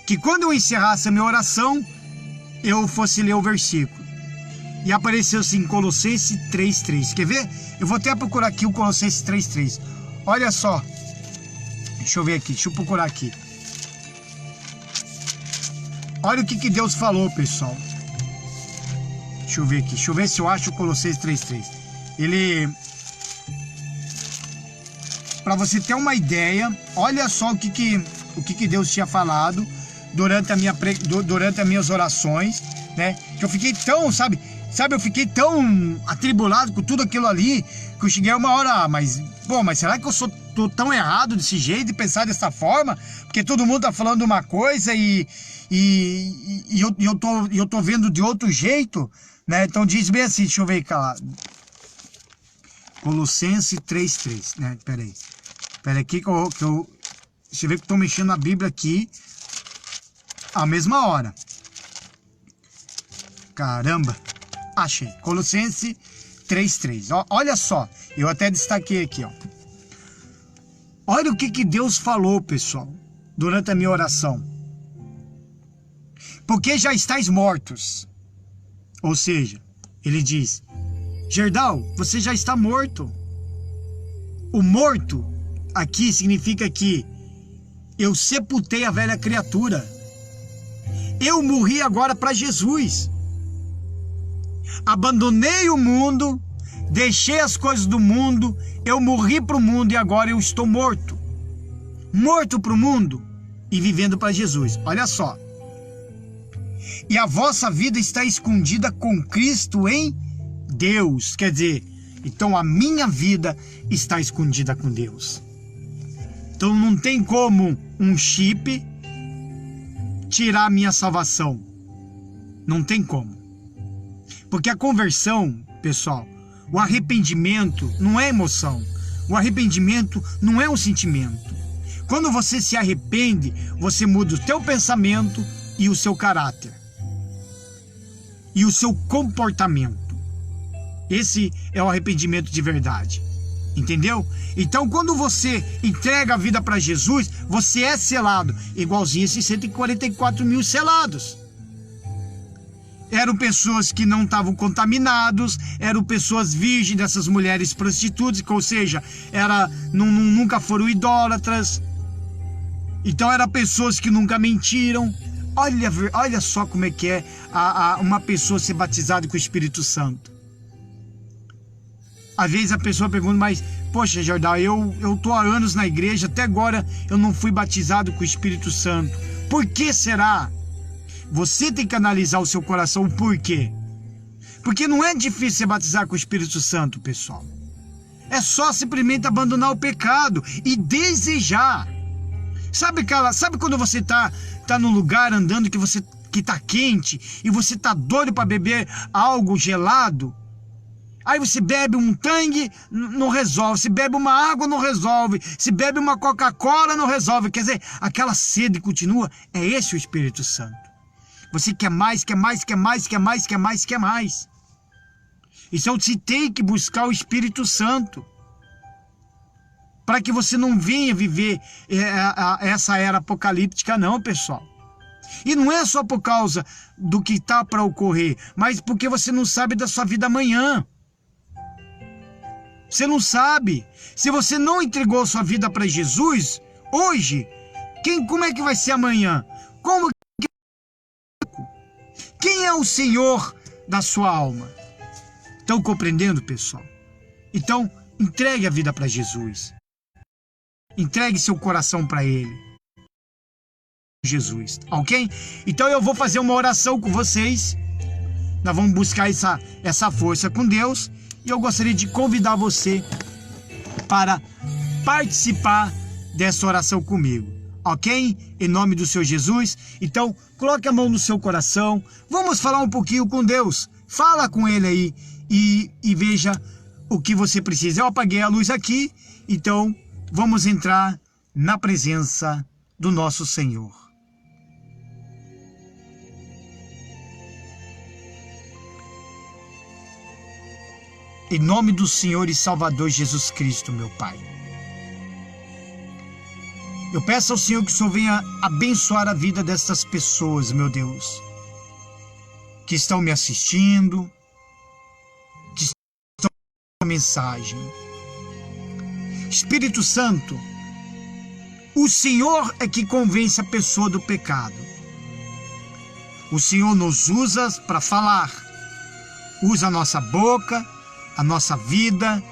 que quando eu encerrasse a minha oração, eu fosse ler o versículo. E apareceu assim, Colossenses 3:3. Quer ver? Eu vou até procurar aqui o Colossenses 3:3. Olha só. Deixa eu ver aqui, deixa eu procurar aqui. Olha o que Deus falou, pessoal. Deixa eu ver aqui, deixa eu ver se eu acho o Colossenses 3:3. Ele... Para você ter uma ideia, olha só o que Deus tinha falado durante as minhas orações, né? Que eu fiquei tão, sabe, eu fiquei tão atribulado com tudo aquilo ali, que eu cheguei a uma hora, mas será que eu tô tão errado desse jeito, de pensar dessa forma? Porque todo mundo tá falando uma coisa e eu tô vendo de outro jeito, né? Então diz bem assim, deixa eu ver cá, Colossenses 3:3, né? Peraí aqui que eu deixa eu ver que eu tô mexendo na Bíblia aqui à mesma hora. Caramba, achei, Colossenses 3:3. Olha só, eu até destaquei aqui, ó. Olha o que Deus falou, pessoal, durante a minha oração. Porque já estáis mortos. Ou seja, ele diz, Gerdau, você já está morto. O morto aqui significa que eu sepultei a velha criatura. Eu morri agora para Jesus. Abandonei o mundo, deixei as coisas do mundo, eu morri para o mundo e agora eu estou morto. Morto para o mundo e vivendo para Jesus. Olha só. E a vossa vida está escondida com Cristo em Deus. Quer dizer, então a minha vida está escondida com Deus. Então não tem como um chip tirar a minha salvação. Não tem como. Porque a conversão, pessoal, o arrependimento não é emoção. O arrependimento não é um sentimento. Quando você se arrepende, você muda o teu pensamento e o seu caráter. E o seu comportamento. Esse é o arrependimento de verdade. Entendeu? Então, quando você entrega a vida para Jesus, você é selado. Igualzinho esses 144 mil selados. Eram pessoas que não estavam contaminados, eram pessoas virgens dessas mulheres prostitutas, ou seja, nunca foram idólatras. Então, eram pessoas que nunca mentiram. Olha só como é que é uma pessoa ser batizada com o Espírito Santo. Às vezes a pessoa pergunta, mas, poxa, Jordão, eu tô há anos na igreja, até agora eu não fui batizado com o Espírito Santo. Por que será? Você tem que analisar o seu coração o porquê. Porque não é difícil ser batizado com o Espírito Santo, pessoal. É só simplesmente abandonar o pecado e desejar. Sabe quando você tá num lugar andando que tá quente e você tá doido para beber algo gelado? Aí você bebe um Tang, não resolve. Se bebe uma água, não resolve. Se bebe uma Coca-Cola, não resolve. Quer dizer, aquela sede continua. É esse o Espírito Santo. Você quer mais, quer mais, quer mais, quer mais, quer mais, quer mais. Então você tem que buscar o Espírito Santo. Para que você não venha viver essa era apocalíptica, não, pessoal. E não é só por causa do que está para ocorrer, mas porque você não sabe da sua vida amanhã. Você não sabe. Se você não entregou sua vida para Jesus, hoje, como é que vai ser amanhã? Quem é o Senhor da sua alma? Estão compreendendo, pessoal? Então, entregue a vida para Jesus. Entregue seu coração para Ele. Jesus, ok? Então eu vou fazer uma oração com vocês. Nós vamos buscar essa força com Deus. E eu gostaria de convidar você para participar dessa oração comigo, ok? Em nome do Senhor Jesus. Então, coloque a mão no seu coração. Vamos falar um pouquinho com Deus. Fala com Ele aí e veja o que você precisa. Eu apaguei a luz aqui, então vamos entrar na presença do nosso Senhor. Em nome do Senhor e Salvador Jesus Cristo, meu Pai. Eu peço ao Senhor que o Senhor venha abençoar a vida dessas pessoas, meu Deus, que estão me assistindo, que estão com a mensagem. Espírito Santo, o Senhor é que convence a pessoa do pecado. O Senhor nos usa para falar, usa a nossa boca, a nossa vida.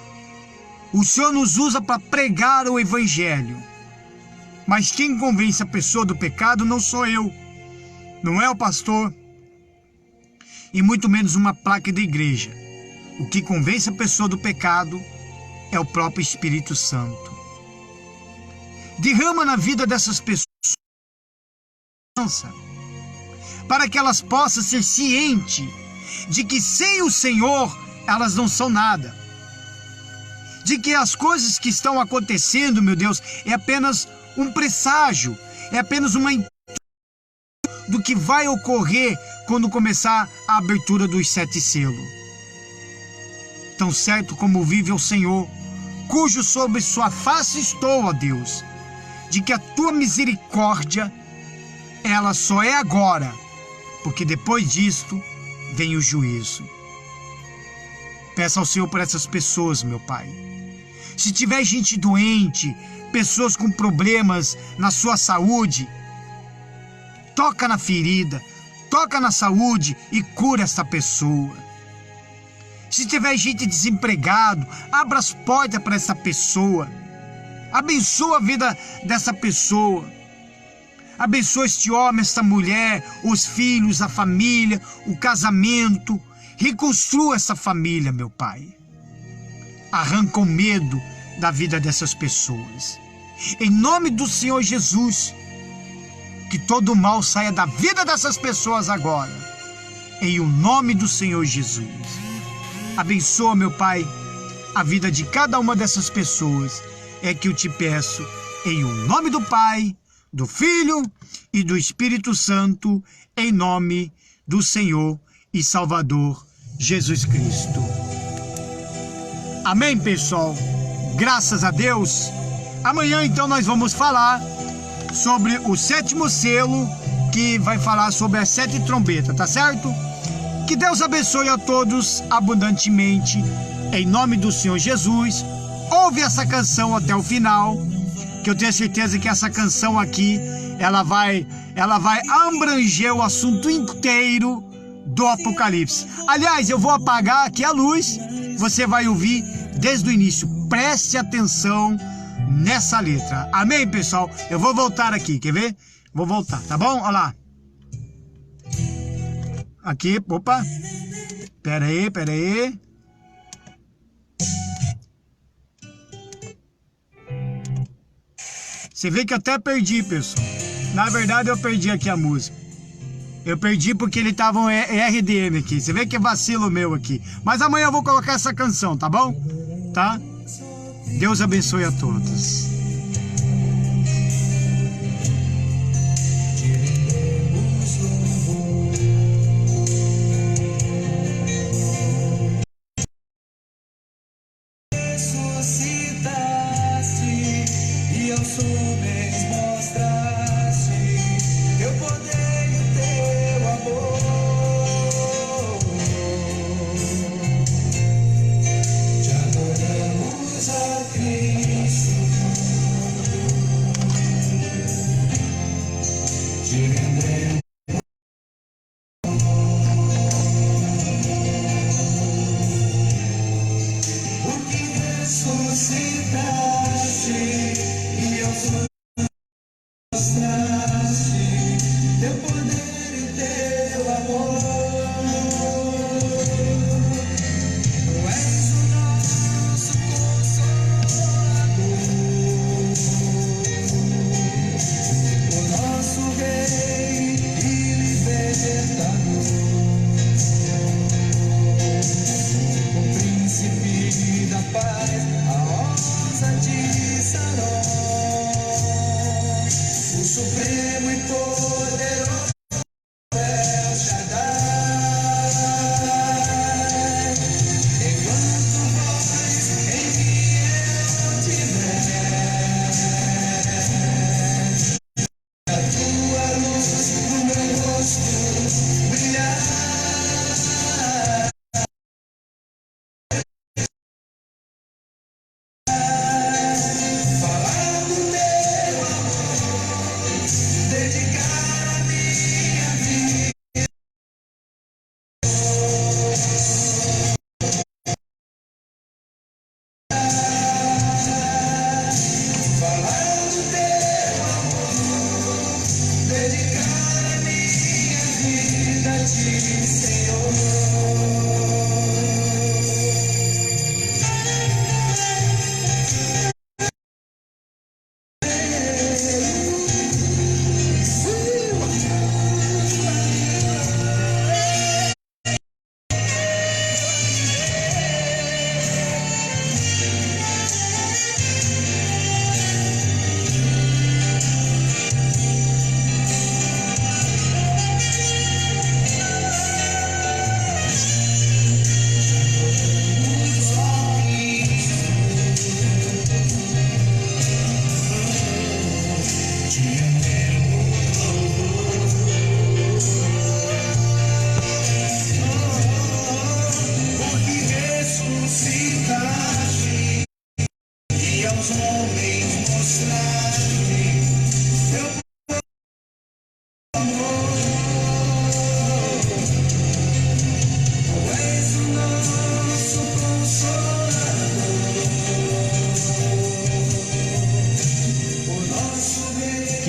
O Senhor nos usa para pregar o Evangelho. Mas quem convence a pessoa do pecado não sou eu, não é o pastor, e muito menos uma placa da igreja. O que convence a pessoa do pecado é o próprio Espírito Santo. Derrama na vida dessas pessoas para que elas possam ser cientes de que sem o Senhor elas não são nada. De que as coisas que estão acontecendo, meu Deus, é apenas um presságio, é apenas uma do que vai ocorrer quando começar a abertura dos 7 selos. Tão certo como vive o Senhor, cujo sobre sua face estou, ó Deus, de que a tua misericórdia, ela só é agora, porque depois disto vem o juízo. Peça ao Senhor por essas pessoas, meu Pai. Se tiver gente doente, pessoas com problemas na sua saúde, toca na ferida, toca na saúde e cura essa pessoa. Se tiver gente desempregado, abra as portas para essa pessoa. Abençoa a vida dessa pessoa. Abençoa este homem, esta mulher, os filhos, a família, o casamento. Reconstrua essa família, meu Pai. Arranca o medo da vida dessas pessoas. Em nome do Senhor Jesus, que todo mal saia da vida dessas pessoas agora. Em o nome do Senhor Jesus. Abençoa, meu Pai, a vida de cada uma dessas pessoas. É que eu te peço, em o nome do Pai, do Filho e do Espírito Santo, em nome do Senhor e Salvador Jesus Cristo. Amém, pessoal? Graças a Deus. Amanhã, então, nós vamos falar sobre o 7º selo, que vai falar sobre as 7 trombetas, tá certo? Que Deus abençoe a todos abundantemente, em nome do Senhor Jesus. Ouve essa canção até o final, que eu tenho certeza que essa canção aqui, ela vai abranger o assunto inteiro do Apocalipse. Aliás, eu vou apagar aqui a luz, você vai ouvir desde o início. Preste atenção nessa letra. Amém, pessoal? Eu vou voltar aqui, quer ver? Vou voltar, tá bom? Olha lá. Aqui, opa. Pera aí. Você vê que eu até perdi, pessoal. Na verdade, eu perdi aqui a música. Eu perdi porque ele tava um RDM aqui. Você vê que é vacilo meu aqui. Mas amanhã eu vou colocar essa canção, tá bom? Tá? Deus abençoe a todos.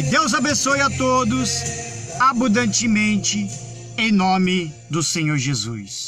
Deus abençoe a todos abundantemente, em nome do Senhor Jesus.